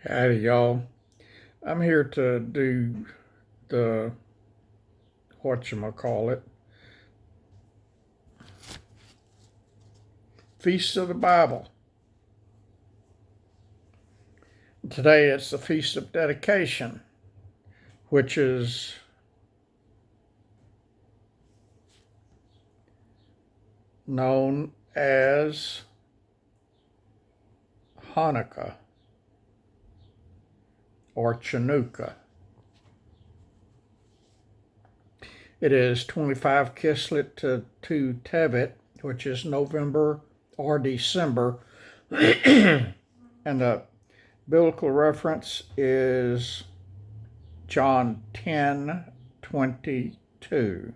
Howdy, y'all. I'm here to do the whatchamacallit Feast of the Bible. Today it's the Feast of Dedication, which is known as Hanukkah or Chanukah. It is 25 Kislev to 2 Tevet, which is November or December, and the biblical reference is John 10:22.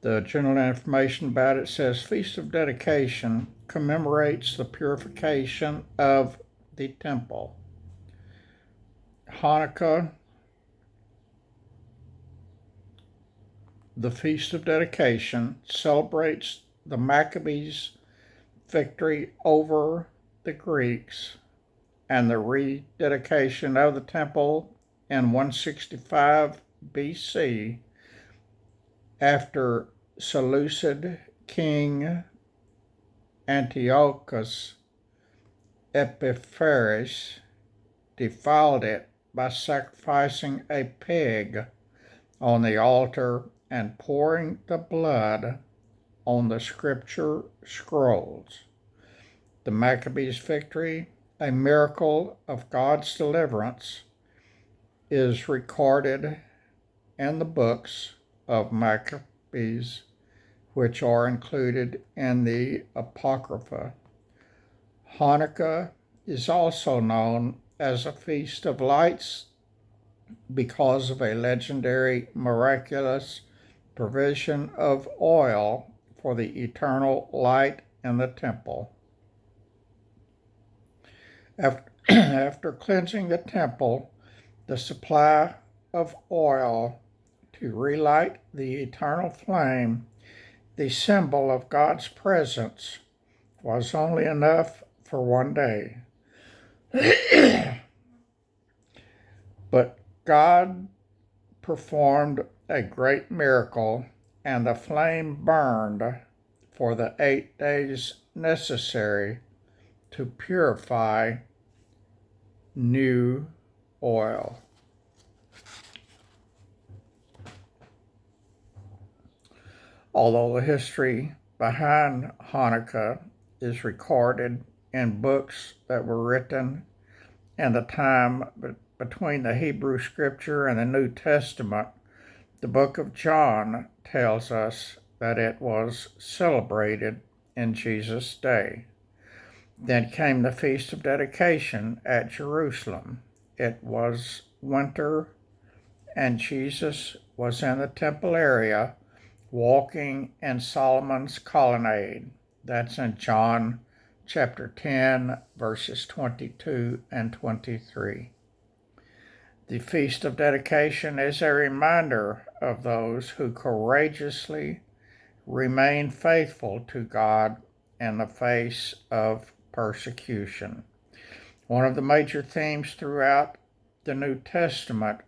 The general information about it says Feast of Dedication commemorates the purification of the temple. Hanukkah, the Feast of Dedication, celebrates the Maccabees' victory over the Greeks and the rededication of the temple in 165 BC after Seleucid king Antiochus Epiphanes defiled it by sacrificing a pig on the altar and pouring the blood on the scripture scrolls. The Maccabees' victory, a miracle of God's deliverance, is recorded in the books of Maccabees, which are included in the Apocrypha. Hanukkah is also known as a Feast of Lights because of a legendary miraculous provision of oil for the eternal light in the temple. After cleansing the temple, the supply of oil to relight the eternal flame, the symbol of God's presence, was only enough for one day. But God performed a great miracle, and the flame burned for the 8 days necessary to purify new oil. Although the history behind Hanukkah is recorded in books that were written in the time between the Hebrew Scripture and the New Testament, the book of John tells us that it was celebrated in Jesus' day. Then came the Feast of Dedication at Jerusalem. It was winter, and Jesus was in the temple area walking in Solomon's colonnade. That's in John chapter 10, verses 22 and 23. The Feast of Dedication is a reminder of those who courageously remain faithful to God in the face of persecution. One of the major themes throughout the New Testament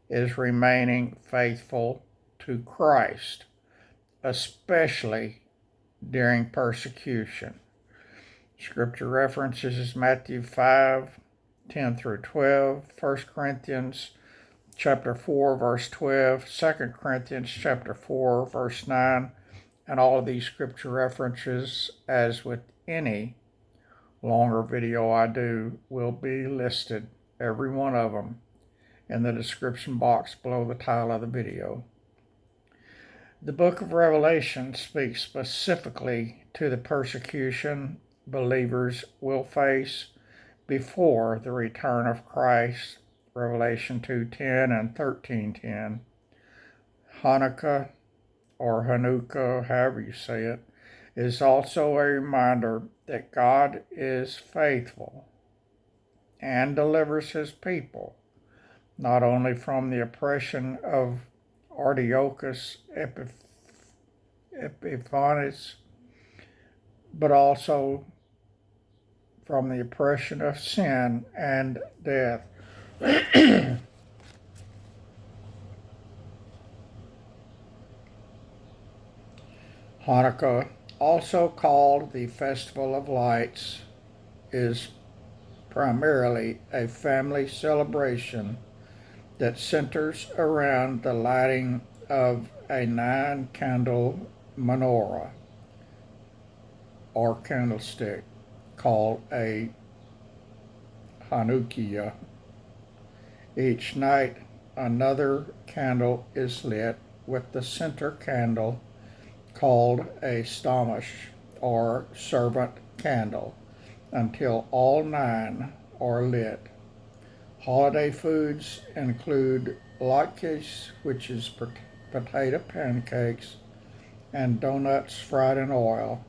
is remaining faithful to Christ, especially during persecution. Scripture references is Matthew 5:10 through 12, 1 Corinthians chapter 4, verse 12, 2 Corinthians chapter 4, verse 9, and all of these scripture references, as with any longer video I do, will be listed, every one of them, in the description box below the title of the video. The book of Revelation speaks specifically to the persecution believers will face before the return of Christ, Revelation 2:10 and 13:10. Hanukkah, or Hanukkah, however you say it, is also a reminder that God is faithful and delivers his people, not only from the oppression of Antiochus Epiphanes, but also from the oppression of sin and death. Hanukkah, also called the Festival of Lights, is primarily a family celebration that centers around the lighting of a 9 candle menorah or candlestick called a Hanukkah. Each night, another candle is lit with the center candle called a stamash or servant candle until all 9 are lit. Holiday foods include latkes, which is potato pancakes, and donuts fried in oil.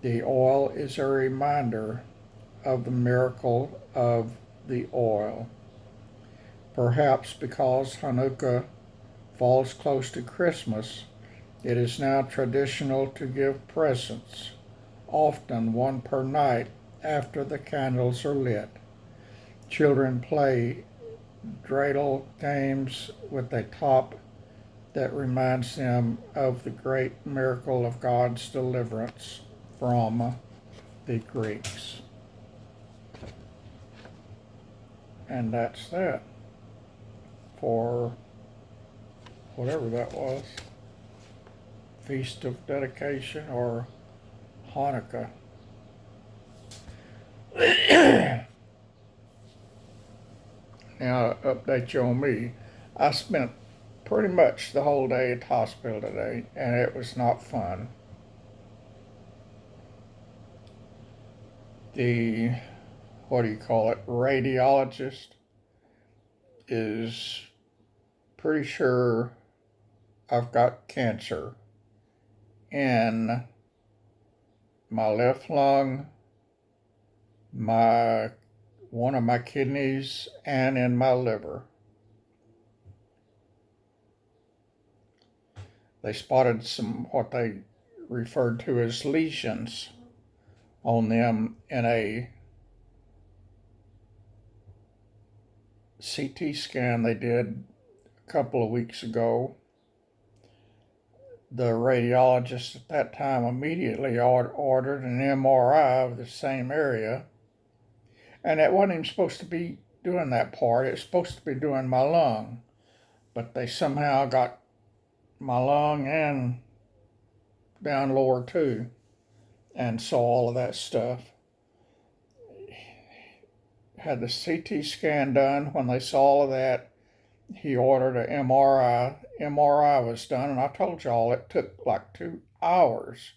The oil is a reminder of the miracle of the oil. Perhaps because Hanukkah falls close to Christmas, it is now traditional to give presents, often one per night after the candles are lit. Children play dreidel games with a top that reminds them of the great miracle of God's deliverance from the Greeks. And that's that for whatever that was. Feast of Dedication or Hanukkah. Now, update you on me. I spent pretty much the whole day at the hospital today, and it was not fun. The, what do you call it, radiologist is pretty sure I've got cancer in my left lung, one of my kidneys, and in my liver. They spotted some what they referred to as lesions on them in a CT scan they did a couple of weeks ago. The radiologist at that time immediately ordered an MRI of the same area, and it wasn't even supposed to be doing that part. It was supposed to be doing my lung, but they somehow got my lung and down lower too, and saw all of that stuff. Had the CT scan done. When they saw all of that, he ordered an MRI. MRI was done, and I told y'all it took like 2 hours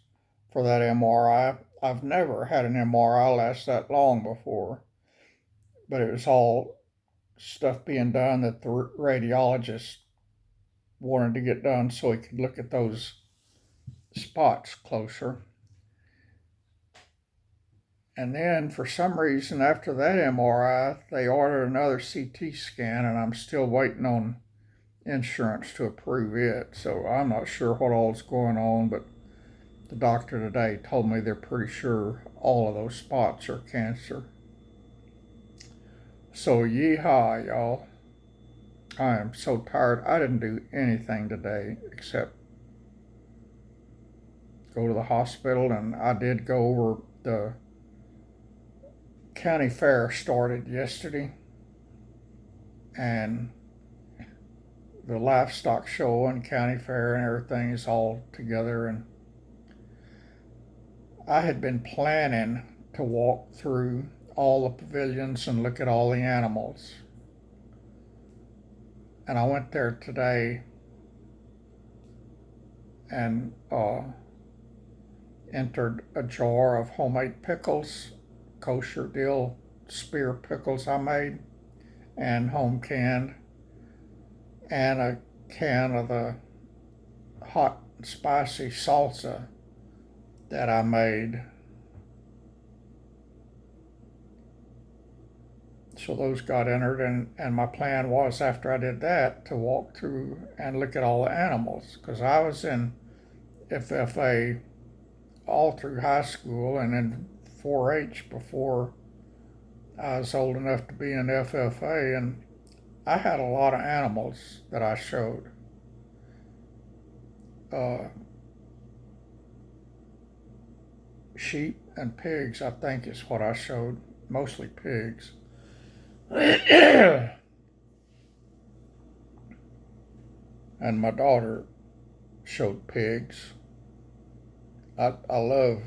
for that MRI. I've never had an MRI last that long before, but it was all stuff being done that the radiologist wanted to get done so he could look at those spots closer. And then, for some reason, after that MRI, they ordered another CT scan, and I'm still waiting on insurance to approve it. So I'm not sure what all's going on, but the doctor today told me they're pretty sure all of those spots are cancer. So yeehaw, y'all. I am so tired. I didn't do anything today except go to the hospital, and I did go over the county fair started yesterday, and the livestock show and county fair and everything is all together. And I had been planning to walk through all the pavilions and look at all the animals, and I went there today and entered a jar of homemade pickles, kosher dill spear pickles I made, and home canned, and a can of the hot and spicy salsa that I made. So those got entered, and my plan was after I did that to walk through and look at all the animals, because I was in FFA all through high school and in 4-H before I was old enough to be in FFA, and I had a lot of animals that I showed. Uh, Sheep and pigs, I think, is what I showed. Mostly pigs. And my daughter showed pigs. I love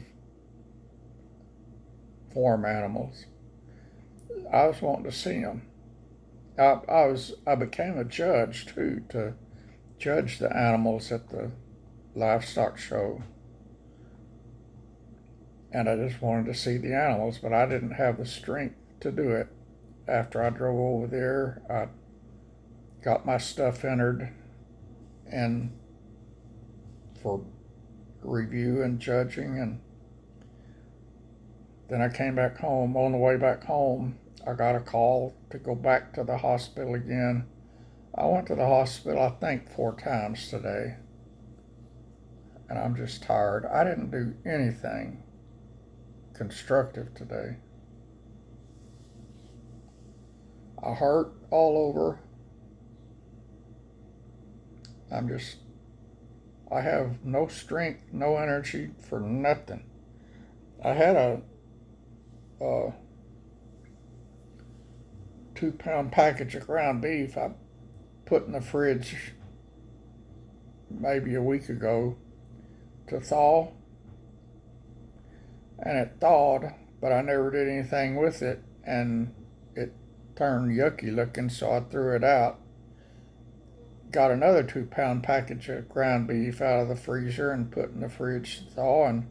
farm animals. I was wanting to see them. I became a judge too, to judge the animals at the livestock show, and I just wanted to see the animals, but I didn't have the strength to do it. After I drove over there, I got my stuff entered and for review and judging, and then I came back home. On the way back home, I got a call to go back to the hospital again. I went to the hospital, I think, 4 times today, and I'm just tired. I didn't do anything constructive today. I hurt all over. I have no strength, no energy for nothing. I had a 2-pound package of ground beef I put in the fridge maybe a week ago to thaw, and it thawed, but I never did anything with it, and it turned yucky looking, so I threw it out. Got another 2-pound package of ground beef out of the freezer and put in the fridge to thaw, and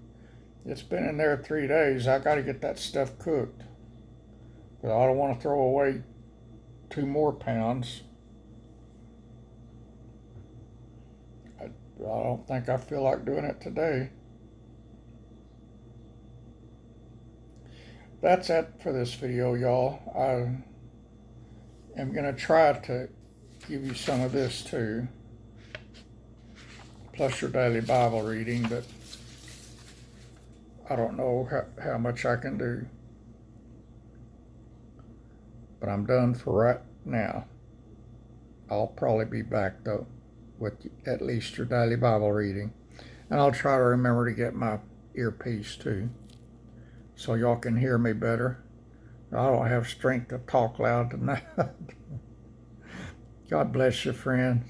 it's been in there 3 days. I got to get that stuff cooked, but I don't want to throw away 2 more pounds. I don't think I feel like doing it today. That's it for this video, y'all. I am going to try to give you some of this too, plus your daily Bible reading, but I don't know how much I can do. But I'm done for right now. I'll probably be back though with at least your daily Bible reading. And I'll try to remember to get my earpiece too, so y'all can hear me better. I don't have strength to talk loud tonight. God bless you, friends.